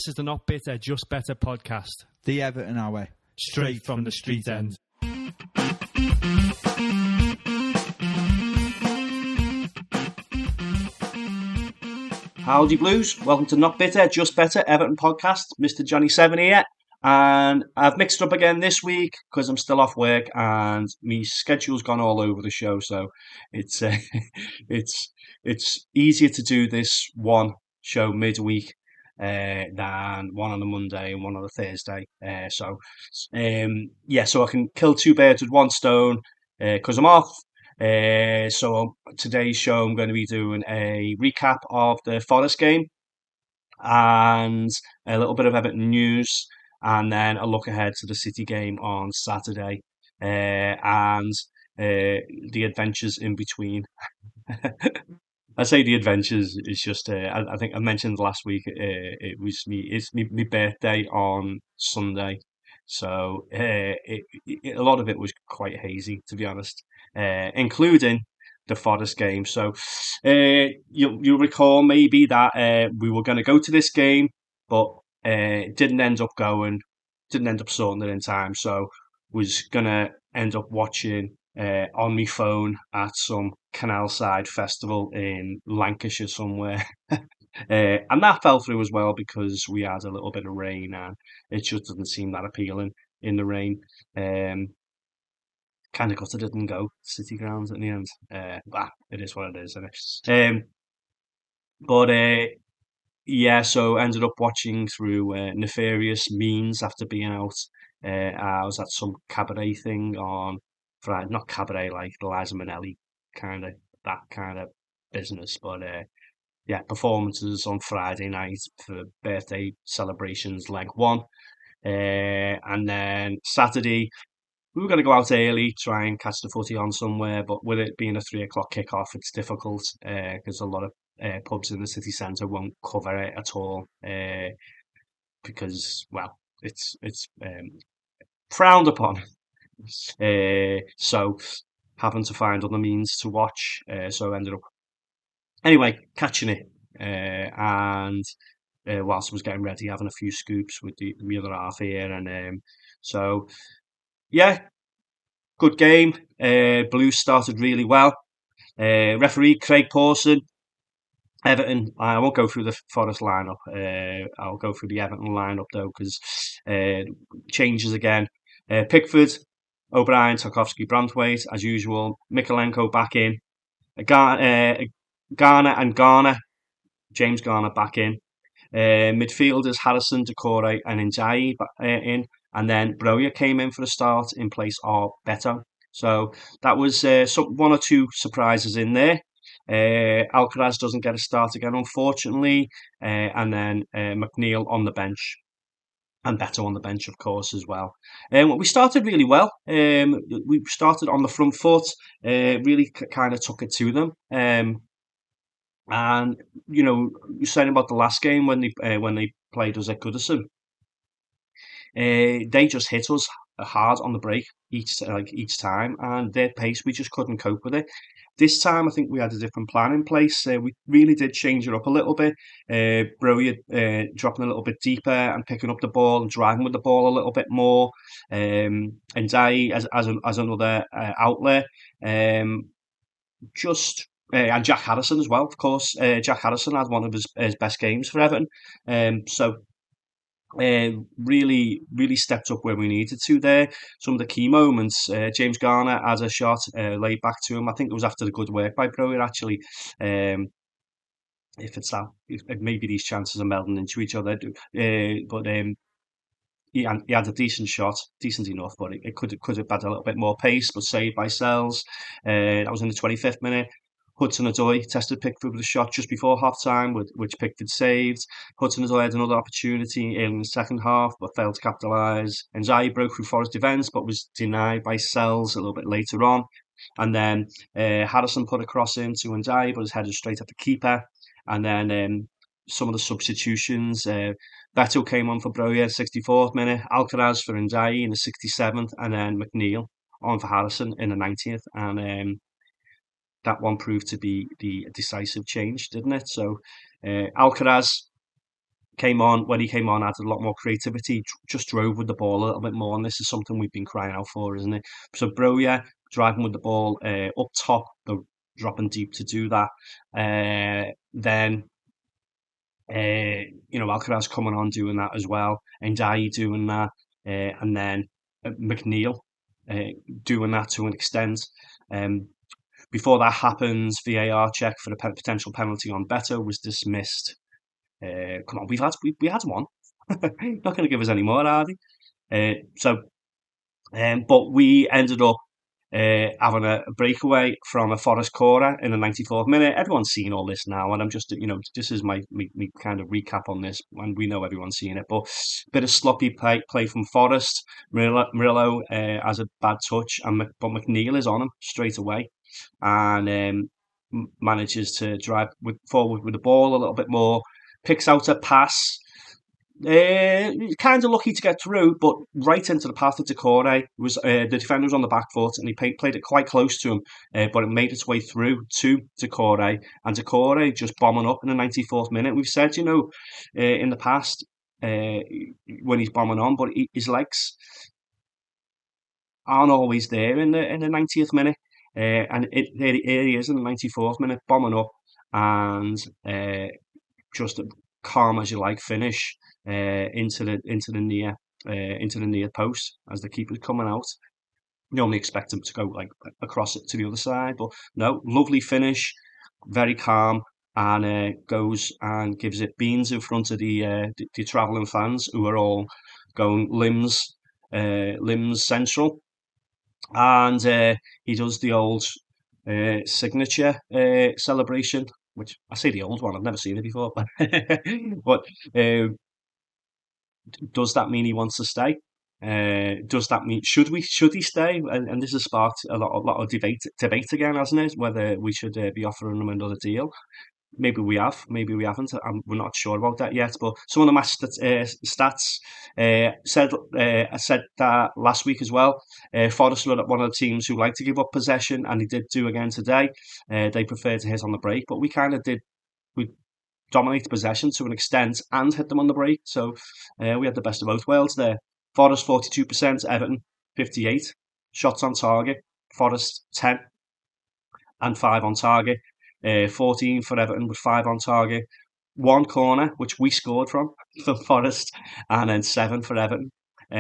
This is the Not Bitter, Just Better podcast. The Everton our way. Straight from the street end. Howdy Blues, welcome to Not Bitter, Just Better Everton podcast. Mr. Johnny 7 here, and I've mixed up again this week because I'm still off work and my schedule's gone all over the show, so it's easier to do this one show midweek than one on a Monday and one on a Thursday. So I can kill two birds with one stone because I'm off. So today's show I'm going to be doing a recap of the Forest game and a little bit of Everton news, and then a look ahead to the City game on Saturday and the adventures in between. I say the adventures, it's just I think I mentioned last week it's my birthday on Sunday, so a lot of it was quite hazy, to be honest, including the Forest game. So you'll recall maybe that we were going to go to this game, but didn't end up sorting it in time, so was going to end up watching on my phone at some canal side festival in Lancashire somewhere. And that fell through as well because we had a little bit of rain and it just doesn't seem that appealing in the rain. Kind of gutted it didn't go City grounds in the end. But it is what it is, isn't it? So ended up watching through nefarious means after being out. I was at some cabaret thing on Friday, not cabaret like Liza Minnelli that kind of business, but performances on Friday night for birthday celebrations, leg one, and then Saturday we were going to go out early, try and catch the footy on somewhere, but with it being a 3 o'clock kickoff, it's difficult because a lot of pubs in the city centre won't cover it at all because, well, it's frowned upon. So having to find other means to watch. So I ended up catching it and whilst I was getting ready, having a few scoops with the other half here, and good game. Blues started really well. Referee Craig Pawson. Everton, I won't go through the Forest lineup. I'll go through the Everton lineup though, because changes again. Pickford, O'Brien, Tarkowski, Branthwaite as usual. Mikolenko back in. Garner and Garner. James Garner back in. Midfielders Harrison, Decore and Ndiaye in. And then Broja came in for a start in place of Beto. So that was one or two surprises in there. Alcaraz doesn't get a start again, unfortunately. And then McNeil on the bench. And Beto on the bench, of course, as well. We started really well. We started on the front foot, really kind of took it to them. And, you're saying about the last game when they played us at Goodison. They just hit us hard on the break each time, and their pace, we just couldn't cope with it. This time, I think we had a different plan in place. We really did change it up a little bit. Broja dropping a little bit deeper and picking up the ball and driving with the ball a little bit more. And Ndiaye as another outlet. And Jack Harrison as well, of course. Jack Harrison had one of his best games for Everton. Really, really stepped up where we needed to there. Some of the key moments, James Garner had a shot laid back to him. I think it was after the good work by Broja, actually. If maybe these chances are melding into each other. But he had a decent shot, decent enough, but it could have had a little bit more pace, but saved by Sells. That was in the 25th minute. Hudson-Odoi tested Pickford with a shot just before half-time, which Pickford saved. Hudson-Odoi had another opportunity in the second half, but failed to capitalise. Ndiaye broke through Forest defence, but was denied by Sells a little bit later on. And then Harrison put a cross into Ndiaye, but was headed straight at the keeper. And then some of the substitutions, Beto came on for Broja 64th minute, Alcaraz for Ndiaye in the 67th, and then McNeil on for Harrison in the 90th. And that one proved to be the decisive change, didn't it? So Alcaraz came on when he came on, added a lot more creativity, just drove with the ball a little bit more, and this is something we've been crying out for, isn't it? So Broja driving with the ball up top, dropping deep to do that. Then Alcaraz coming on doing that as well, and Dai doing that, and then McNeil doing that to an extent. Um, Before that happens, VAR check for a potential penalty on Beto was dismissed. Come on, we had one. Not going to give us any more, are they? But we ended up having a breakaway from a Forest corner in the 94th minute. Everyone's seen all this now, and I'm just, this is my kind of recap on this, and we know everyone's seen it. But bit of sloppy play from Forest. Murillo has a bad touch, but McNeil is on him straight away, and manages to drive forward with the ball a little bit more. Picks out a pass. Kind of lucky to get through, but right into the path of Decore. Was the defender was on the back foot, and he played it quite close to him, but it made its way through to Decore, and Decore just bombing up in the 94th minute. We've said, in the past, when he's bombing on, but his legs aren't always there in the 90th minute, and here he is in the 94th minute, bombing up, and just a calm as you like finish into the near post as the keeper's coming out. You only expect him to go like across it to the other side, but no, lovely finish, very calm, and goes and gives it beans in front of the travelling fans who are all going limbs central, and he does the old signature celebration, which I say the old one. I've never seen it before, but but does that mean he wants to stay? Does that mean should he stay? And this has sparked a lot of debate again, hasn't it? Whether we should be offering him another deal. Maybe we have, maybe we haven't. We're not sure about that yet. But some of the match stats I said that last week as well. Forest were one of the teams who like to give up possession, and they did do again today. They prefer to hit on the break, but we kind of did. We dominated possession to an extent and hit them on the break. So we had the best of both worlds there. Forest 42%, Everton 58. Shots on target, Forest 10 and 5 on target. 14 for Everton with 5 on target. One corner, which we scored from for Forest, and then 7 for Everton.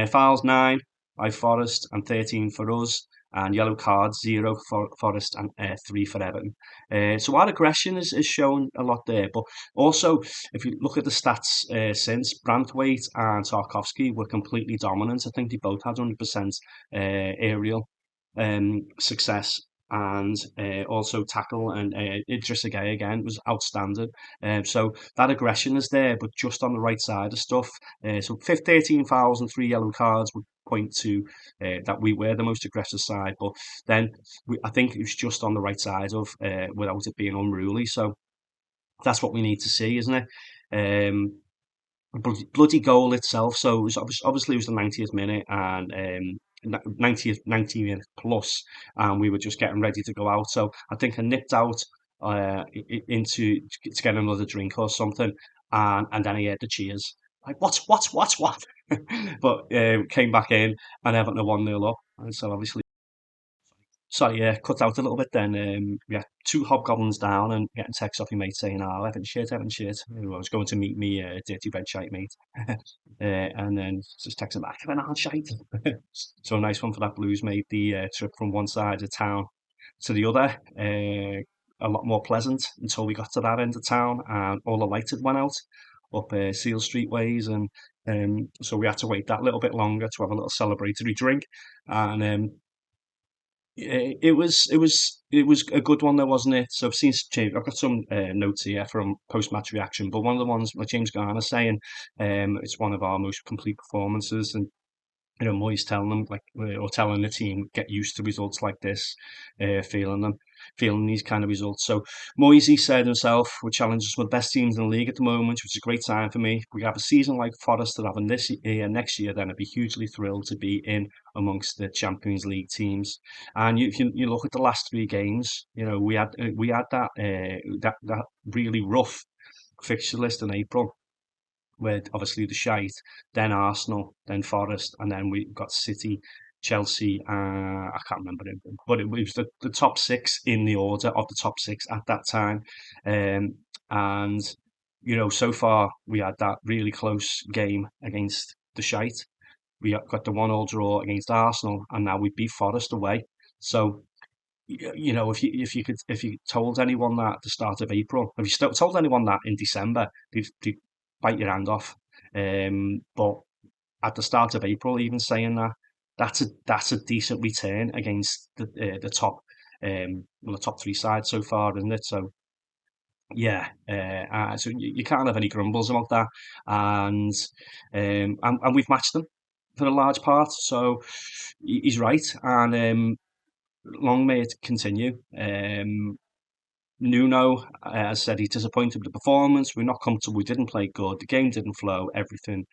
Fouls 9 by Forest and 13 for us. And yellow cards 0 for Forest and 3 for Everton. So our aggression is shown a lot there. But also, if you look at the stats since, Branthwaite and Tarkovsky were completely dominant. I think they both had 100% aerial success, and also tackle, and Idris Gueye again was outstanding. So that aggression is there, but just on the right side of stuff. So 13 fouls and 3 yellow cards would point to that we were the most aggressive side, but then I think it was just on the right side of without it being unruly. So that's what we need to see, isn't it? Bloody goal itself. So it was obviously it was the 90th minute, and 90 minute plus, and we were just getting ready to go out. So I think I nipped out into to get another drink or something, and then I heard the cheers. Like what? But came back in, and Everton are 1-0 up, and so obviously. Sorry, yeah, cut out a little bit then. Yeah, 2 hobgoblins down and getting text off your mate saying, "Oh, Evan shit, Evan shit." I was going to meet me dirty red shite mate, and then just text him back, "Evan aren't shite." So a nice one for that Blues mate. The trip from one side of town to the other, a lot more pleasant until we got to that end of town, and all the lights had went out up Seal Street ways, and so we had to wait that little bit longer to have a little celebratory drink, and it was a good one, though, wasn't it? So I've seen James. I've got some notes here from post-match reaction, but one of the ones like James Garner saying, it's one of our most complete performances, and Moyes telling them or telling the team, get used to results like this, feeling these kind of results. So Moyes said himself, we're challenging some of the best teams in the league at the moment, which is a great sign for me. If we have a season like Forest are having this year, next year, then I'd be hugely thrilled to be in amongst the Champions League teams. And you look at the last 3 games. We had that really rough fixture list in April. where obviously the shite, then Arsenal, then Forest, and then we got City, Chelsea. I can't remember it, but it was the top six in the order of the top six at that time. Um, and so far we had that really close game against the shite. We got the 1-1 draw against Arsenal, and now we beat Forest away. So if you told anyone that at the start of April, if you told anyone that in December, they'd bite your hand off. But at the start of April, even saying that, that's a decent return against the top, well, the top three sides so far, isn't it? So yeah, so you can't have any grumbles about that, and and we've matched them for a large part. So he's right, and long may it continue. Nuno has said he's disappointed with the performance. We're not comfortable. We didn't play good. The game didn't flow. Everything.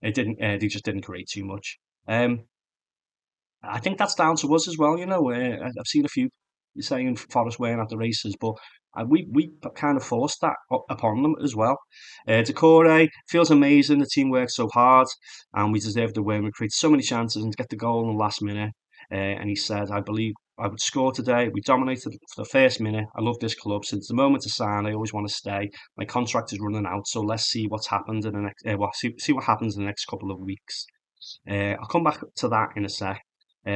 It didn't. They just didn't create too much. Um, I think that's down to us as well. I've seen a few saying Forest weren't at the races, but we kind of forced that upon them as well. Decore feels amazing. The team worked so hard, and we deserved the win. We created so many chances and to get the goal in the last minute. And he said, "I believe I would score today. We dominated for the first minute. I love this club since the moment to sign. I always want to stay. My contract is running out, so let's see what's happened in the next. See what happens in the next couple of weeks." I'll come back to that in a sec.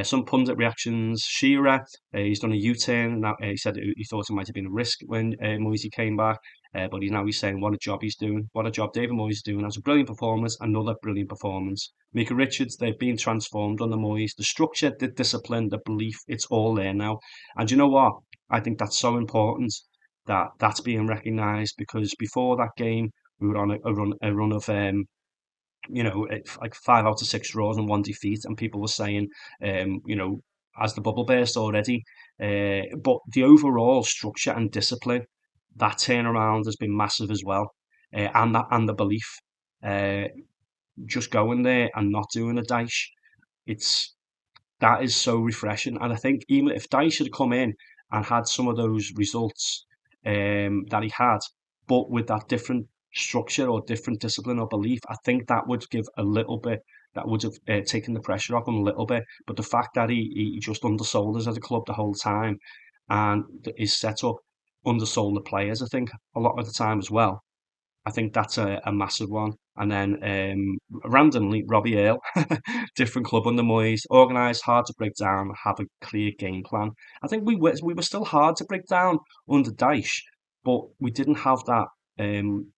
Some pundit reactions. Shearer, he's done a U-turn. Now, he said he thought it might have been a risk when Moisey came back, but he's saying what a job he's doing. What a job David Moyes is doing. That's a brilliant performance. Another brilliant performance. Mika Richards, they've been transformed under Moyes. The structure, the discipline, the belief, it's all there now. And you know what? I think that's so important that that's being recognised, because before that game, we were on a run of like 5 out of 6 draws and one defeat, and people were saying, as the bubble burst already. But the overall structure and discipline, that turnaround has been massive as well, and the belief, uh, just going there and not doing a dash. It's that is so refreshing. And I think even if Dyche had come in and had some of those results that he had, but with that different structure or different discipline or belief, I think that would give a little bit, that would have taken the pressure off him a little bit. But the fact that he just undersold us as a club the whole time, and his setup undersold the players, I think, a lot of the time as well. I think that's a massive one. And then randomly, Robbie Earle, different club under Moyes, organised, hard to break down, have a clear game plan. I think we were still hard to break down under Dyche, but we didn't have um,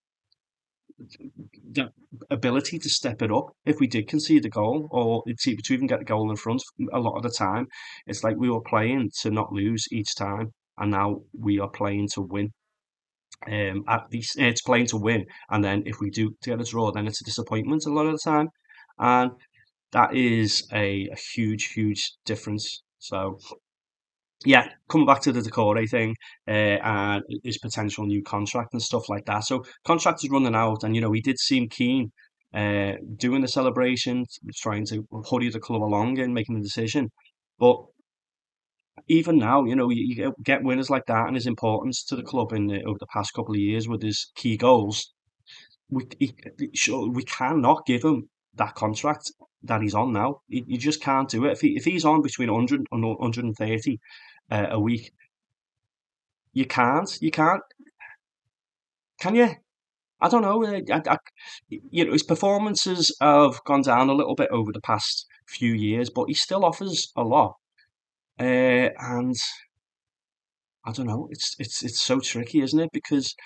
that ability to step it up if we did concede a goal, or to even get the goal in front. A lot of the time, it's like we were playing to not lose each time, and now we are playing to win. At least it's playing to win, and then if we do get a draw, then it's a disappointment a lot of the time, and that is a huge, huge difference. So yeah, coming back to the Decore thing, and his potential new contract and stuff like that. So contract is running out, and he did seem keen, doing the celebration, trying to hurry the club along and making the decision, but even now, you get winners like that and his importance to the club over the past couple of years with his key goals. Sure, we cannot give him that contract that he's on now. You just can't do it. If he's on between 100 and 130 a week, you can't. You can't. Can you? I don't know. His performances have gone down a little bit over the past few years, but he still offers a lot. And I don't know. It's so tricky, isn't it? Because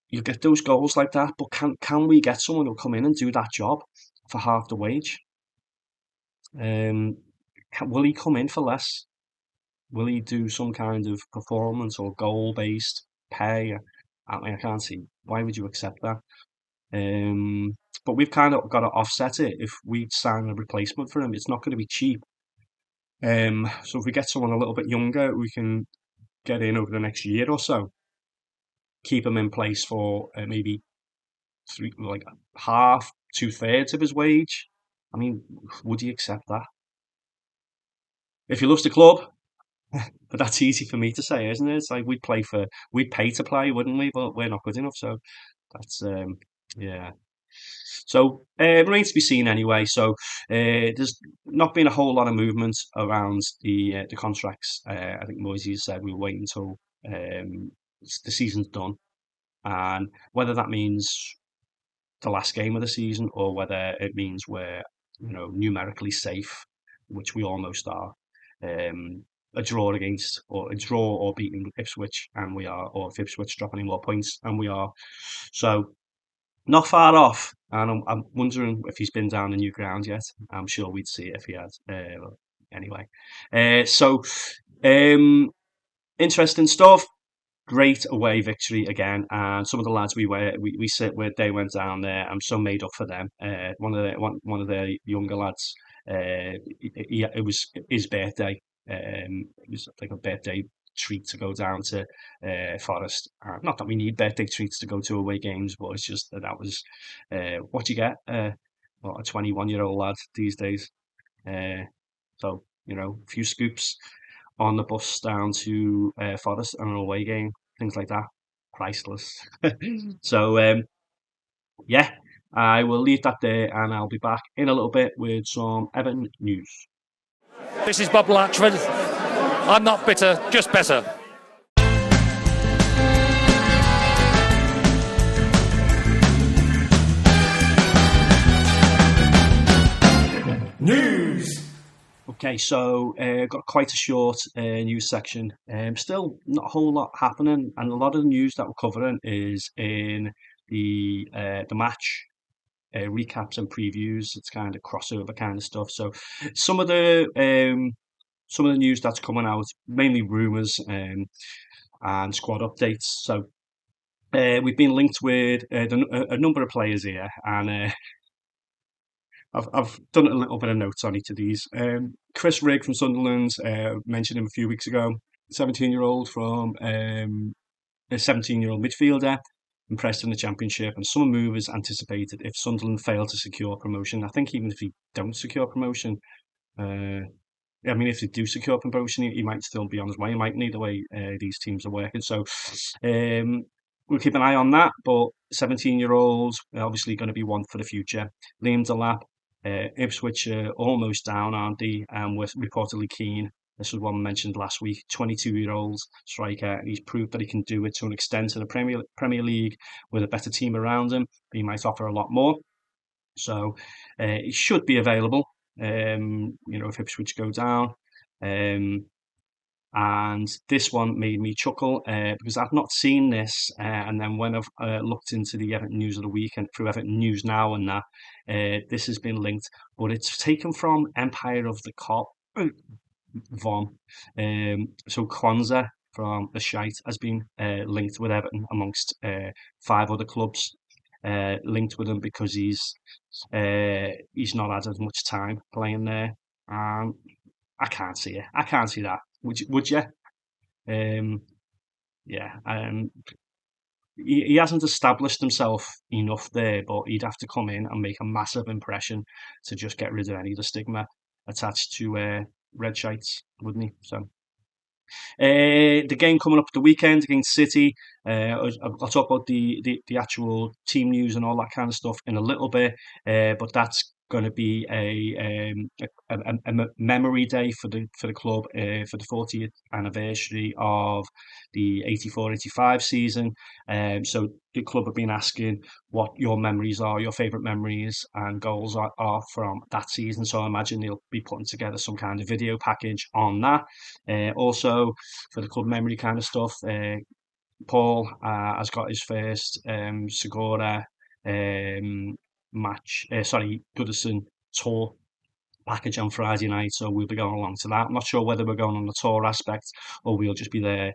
you get those goals like that, but can we get someone who'll come in and do that job for half the wage? Will he come in for less? Will he do some kind of performance or goal based pay? I can't see. Why would you accept that? But we've kind of got to offset it. If we sign a replacement for him, it's not going to be cheap. So if we get someone a little bit younger, we can get in over the next year or so, keep him in place for maybe three, like half, 2/3 of his wage. I mean, would he accept that? If he loves the club, but that's easy for me to say, isn't it? It's like we'd pay to play, wouldn't we? But we're not good enough, so that's Yeah. So remains to be seen anyway. So there's not been a whole lot of movement around the contracts. I think Moisey said we'll wait until um, the season's done, and whether that means the last game of the season or whether it means we're numerically safe, which we almost are. Um, a draw against or a draw or beating Ipswich, and we are, or if Ipswich drop any more points, and we are. So not far off, and I'm wondering if he's been down the new ground yet. I'm sure we'd see it if he had. Anyway, so um, interesting stuff. Great away victory again, and some of the lads we sit with, they went down there. I'm so made up for them. One of the younger lads, it was his birthday. It was like a birthday treat to go down to Forest. Not that we need birthday treats to go to away games, but it's just that was what you get. What a 21-year-old lad these days. Uh, so a few scoops on the bus down to Forest on an away game, things like that. Priceless. So yeah, I will leave that there, and I'll be back in a little bit with some Everton news. This is Bob Latchford. I'm not bitter, just better. News. Okay, so got quite a short news section. Still not a whole lot happening, and a lot of the news that we're covering is in the match recaps and previews. It's kind of crossover kind of stuff. So some of the news that's coming out, mainly rumours and squad updates. So we've been linked with a number of players here, and I've done a little bit of notes on each of these. Chris Rigg from Sunderland, mentioned him a few weeks ago. 17-year-old from a 17-year-old midfielder, impressed in the Championship, and summer move is anticipated if Sunderland fail to secure promotion. I think even if he don't secure promotion, I mean, if they do secure promotion, he might still be on his way. He might need the way these teams are working. So we'll keep an eye on that. But 17-year-olds obviously going to be one for the future. Liam Delap, Ipswich almost down, aren't they? And we're reportedly keen. This was one mentioned last week. 22-year-old striker. He's proved that he can do it to an extent in the Premier League with a better team around him. He might offer a lot more. So it should be available. If Ipswich go down. And this one made me chuckle because I've not seen this. And then when I've looked into the Everton News of the Week and through Everton News Now and that, this has been linked, but it's taken from Empire of the Cop. Von. So Kwanzaa from the Shite has been linked with Everton amongst 5 other clubs. Linked with him because he's not had as much time playing there. I can't see it. I can't see that. Would you? Yeah. He hasn't established himself enough there, but he'd have to come in and make a massive impression to just get rid of any of the stigma attached to red shites, wouldn't he? So. The game coming up the weekend against City. I'll talk about the actual team news and all that kind of stuff in a little bit, but that's going to be a memory day for the club for the 40th anniversary of the 84-85 season. So the club have been asking what your memories are, your favourite memories and goals are from that season. So I imagine they'll be putting together some kind of video package on that. Also, for the club memory kind of stuff, Paul has got his first Segura Goodison tour package on Friday night, so we'll be going along to that. I'm not sure whether we're going on the tour aspect or we'll just be there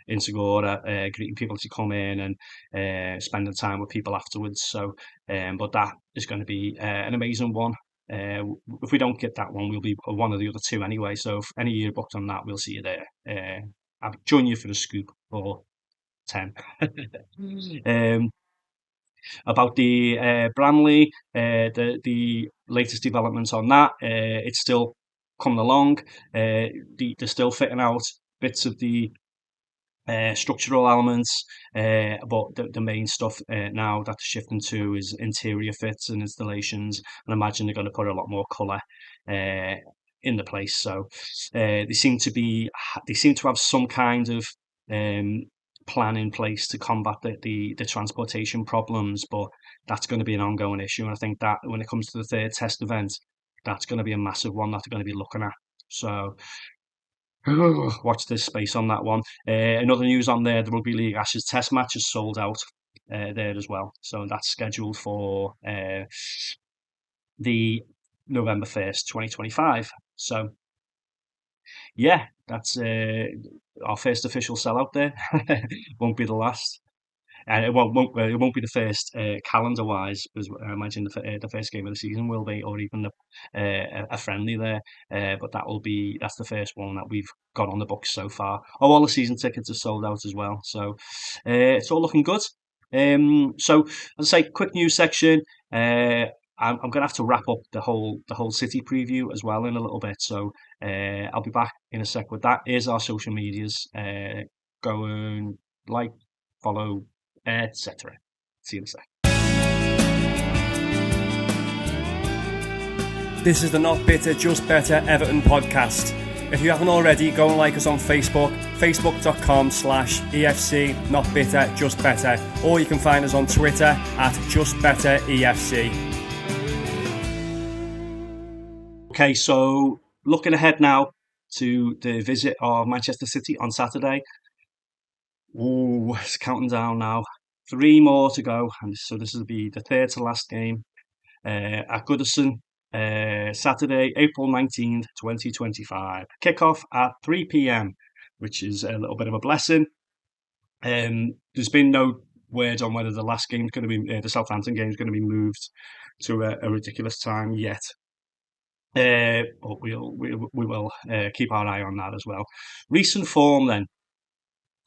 in Segura, greeting people to come in and spending time with people afterwards. So, but that is going to be an amazing one. If we don't get that one, we'll be one of the other two anyway. So if any of you are booked on that, we'll see you there. I'll join you for the scoop or 10. About the Bramley, the latest developments on that, it's still coming along. They're still fitting out bits of the structural elements, but the main stuff now that they're shifting to is interior fits and installations. And I imagine they're going to put a lot more colour in the place. So they seem to have some kind of um, plan in place to combat the transportation problems, but that's going to be an ongoing issue. And I think that when it comes to the third test event, that's going to be a massive one that they're going to be looking at. So watch this space on that one. Another news on there, the Rugby League Ashes Test match is sold out there as well. So that's scheduled for the November 1st, 2025. So, yeah, that's our first official sellout there. Won't be the last. And it won't be the first calendar wise, because I imagine the first game of the season will be, or even a friendly there. But that's the first one that we've got on the books so far. Oh, all the season tickets are sold out as well, so it's all looking good. So as I say, quick news section. I'm going to have to wrap up the whole City preview as well in a little bit, so I'll be back in a sec with that. Here's our social medias. Go and like, follow, etc. See you in a sec. This is the Not Bitter, Just Better Everton podcast. If you haven't already, go and like us on Facebook, facebook.com/EFC Not Bitter, Just Better, or you can find us on Twitter @JustBetterEFC. Okay, so looking ahead now to the visit of Manchester City on Saturday. Ooh, it's counting down now. 3 more to go, and so this will be the third to last game at Goodison, Saturday, April 19th, 2025. Kickoff at 3 p.m., which is a little bit of a blessing. There's been no word on whether the last game is going to be the Southampton game is going to be moved to a ridiculous time yet. But we will keep our eye on that as well. Recent form then.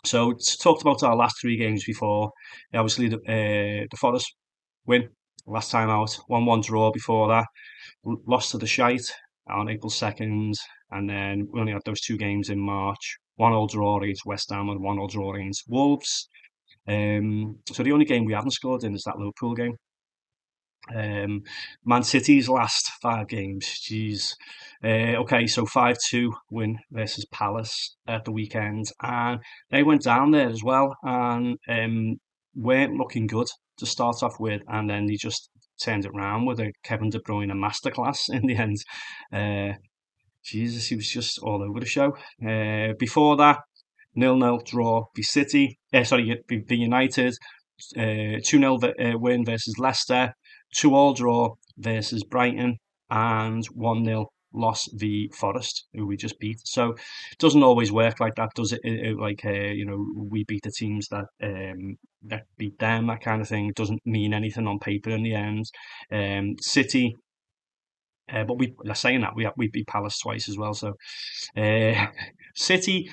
So talked about our last 3 games before. Obviously the Forest win last time out, 1-1 draw before that. Lost to the Shite on April 2nd, and then we only had those 2 games in March. 1-1 draw against West Ham and 1-1 draw against Wolves. So the only game we haven't scored in is that Liverpool game. Man City's last 5 games, geez. Okay, so 5-2 win versus Palace at the weekend, and they went down there as well, and weren't looking good to start off with, and then they just turned it round with a Kevin De Bruyne masterclass in the end. Jesus, he was just all over the show. Before that, 0-0 draw v City. V United. 2-0 win versus Leicester. 2-2 draw versus Brighton, and 1-0 loss v Forest, who we just beat. So it doesn't always work like that, does it? We beat the teams that beat them, that kind of thing. It doesn't mean anything on paper in the end. City. But they're saying that we beat Palace twice as well. So City,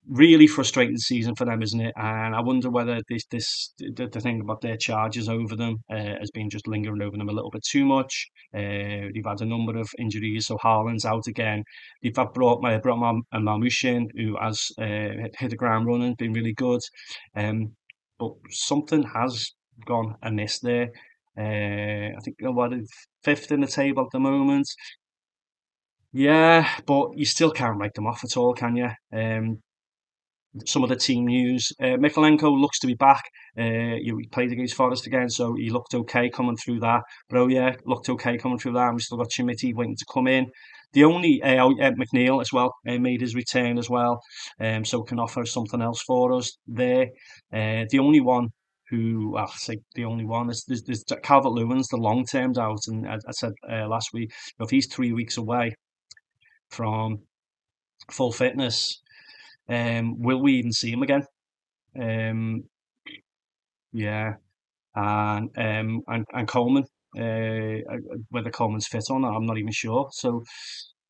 really frustrating season for them, isn't it? And I wonder whether the thing about their charges over them has been just lingering over them a little bit too much. They've had a number of injuries, so Haaland's out again. They've brought Marmoush in, who has hit the ground running, been really good. But something has gone amiss there. I think they're 5th in the table at the moment. Yeah, but you still can't write them off at all, can you? Some of the team news. Mikalenko looks to be back. He played against Forest again, so he looked okay coming through that. Broja looked okay coming through that. And we still got Chimiti waiting to come in. The only McNeil as well made his return as well, so can offer something else for us there. The only one who, I'll say the only one, is Calvert-Lewin's the long-term doubt, and I said last week, if he's 3 weeks away from full fitness, will we even see him again? Yeah, and Coleman, whether Coleman's fit or not, I'm not even sure. So,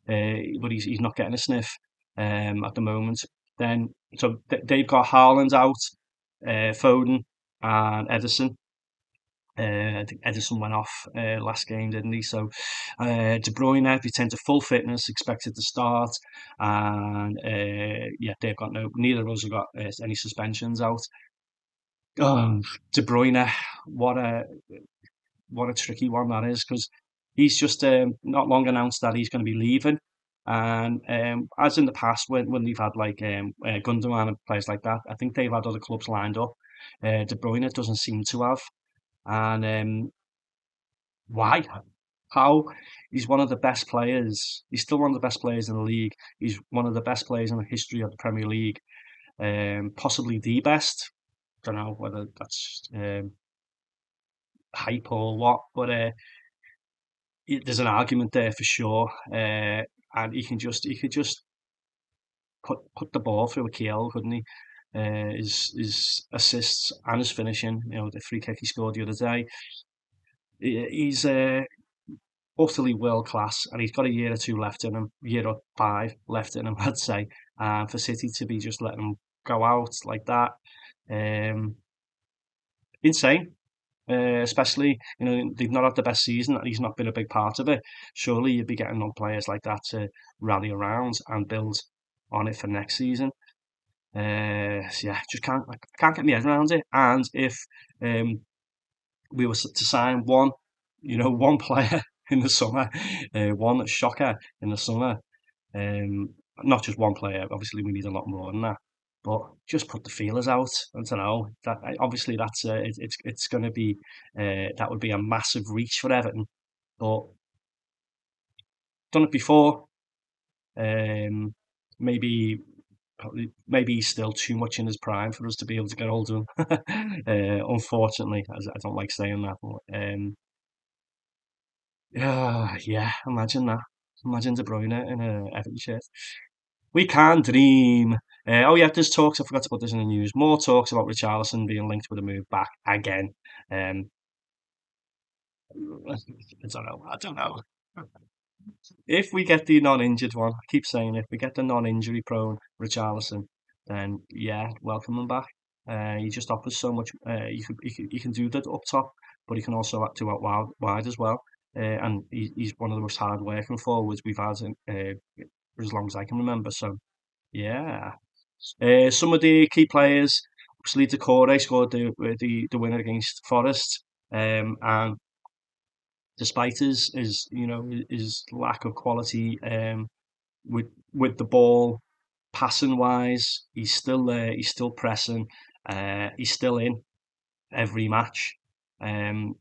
but he's not getting a sniff at the moment. Then, so they've got Haaland out, Foden and Ederson. I think Edison went off last game, didn't he? So De Bruyne returned to full fitness, expected to start, and yeah, they've got neither of us have got any suspensions out. De Bruyne, what a what a tricky one that is, because he's just not long announced that he's going to be leaving. And as in the past, when they've had like Gundogan and players like that, I think they've had other clubs lined up. De Bruyne doesn't seem to have. And why? How? He's one of the best players. He's still one of the best players in the league. He's one of the best players in the history of the Premier League. Possibly the best. Don't know whether that's hype or what, but there's an argument there for sure. And he could just put the ball through a keyhole, couldn't he? His assists and his finishing, the free kick he scored the other day. He's utterly world class, and he's got a year or two left in him, year or five left in him, I'd say. And for City to be just letting him go out like that, um, insane. Especially, they've not had the best season, and he's not been a big part of it. Surely you'd be getting on players like that to rally around and build on it for next season. So yeah, just can't get my head around it. And if we were to sign one player in the summer, one shocker in the summer, not just one player. Obviously, we need a lot more than that. But just put the feelers out. I don't know. That obviously that's it's going to be that would be a massive reach for Everton, but done it before. Um, maybe maybe he's still too much in his prime for us to be able to get hold of him. Unfortunately, as I don't like saying that, but yeah, imagine that. Imagine De Bruyne in a Everton shirt. We can dream. Oh yeah, there's talks. I forgot to put this in the news. More talks about Richarlison being linked with a move back again. Um, I don't know. I don't know. If we get the non-injured one, I keep saying if we get the non-injury prone Richarlison, then yeah, welcome him back. He just offers so much. He can do that up top, but he can also do out wide as well. And he's one of the most hard-working forwards we've had for as long as I can remember. So yeah. Some of the key players, obviously Decore scored the winner against Forest, and despite his lack of quality with the ball, passing wise, he's still there. He's still pressing. He's still in every match. Um,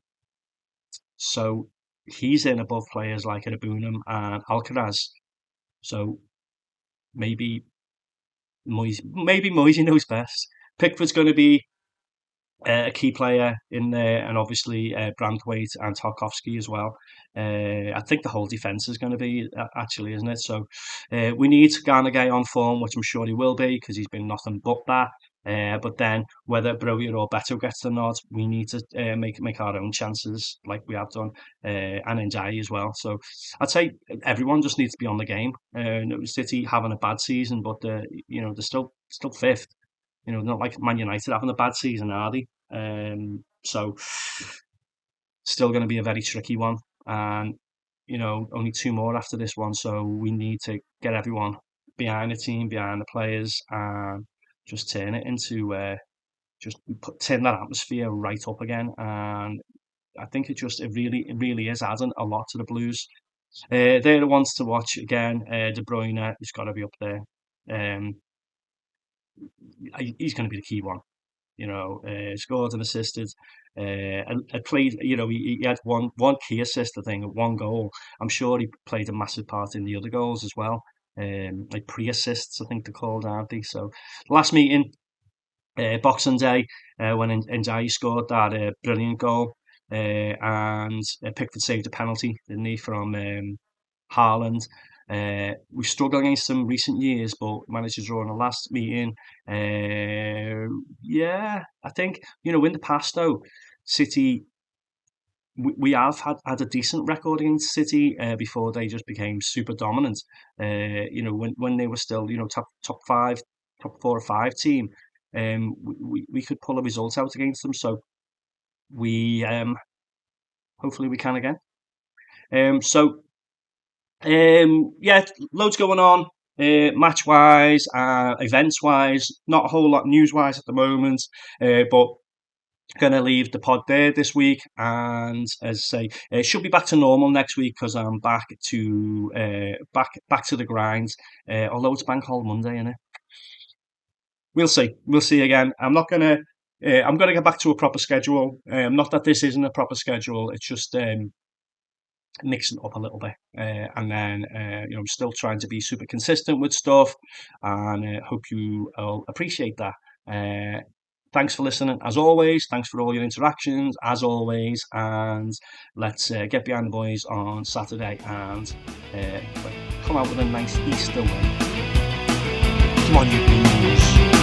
so he's in above players like Abunam and Alcaraz. So maybe Moisey knows best. Pickford's going to be a key player in there, and obviously Brandthwaite and Tarkowski as well. I think the whole defence is going to be actually, isn't it? So we need Garnagay on form, which I'm sure he will be because he's been nothing but that. But then whether Broja or Beto gets the nod, we need to make our own chances like we have done, and Ndiaye as well. So I'd say everyone just needs to be on the game. City having a bad season, but they're still fifth. Not like Man United having a bad season, are they? So still going to be a very tricky one, and only two more after this one. So we need to get everyone behind the team, behind the players, and just turn it into turn that atmosphere right up again. And I think it really is adding a lot to the Blues. They're the ones to watch again. De Bruyne has got to be up there. Um, he's going to be the key one. Scored and assisted. And played. He had one key assist, I think, one goal. I'm sure he played a massive part in the other goals as well. Like pre-assists, I think they're called, aren't they? So last meeting, Boxing Day, when Ndiaye scored that brilliant goal, and Pickford saved a penalty, didn't he, from Haaland. We've struggled against them recent years, but managed to draw in the last meeting. Yeah, I think in the past though, City we have had a decent record against City before they just became super dominant. When they were still top five, top 4 or 5 team, we could pull a result out against them. So we hopefully we can again. Yeah, loads going on, match wise, events wise. Not a whole lot news wise at the moment, but gonna leave the pod there this week, and as I say, it should be back to normal next week because I'm back to back to the grind. Although it's Bank Holiday Monday, innit? We'll see again. I'm gonna get back to a proper schedule. Not that this isn't a proper schedule. It's just mixing it up a little bit, and then I'm still trying to be super consistent with stuff, and hope you all appreciate that. Thanks for listening, as always. Thanks for all your interactions, as always, and let's get behind the boys on Saturday and come out with a nice Easter win. Come on, you Blues.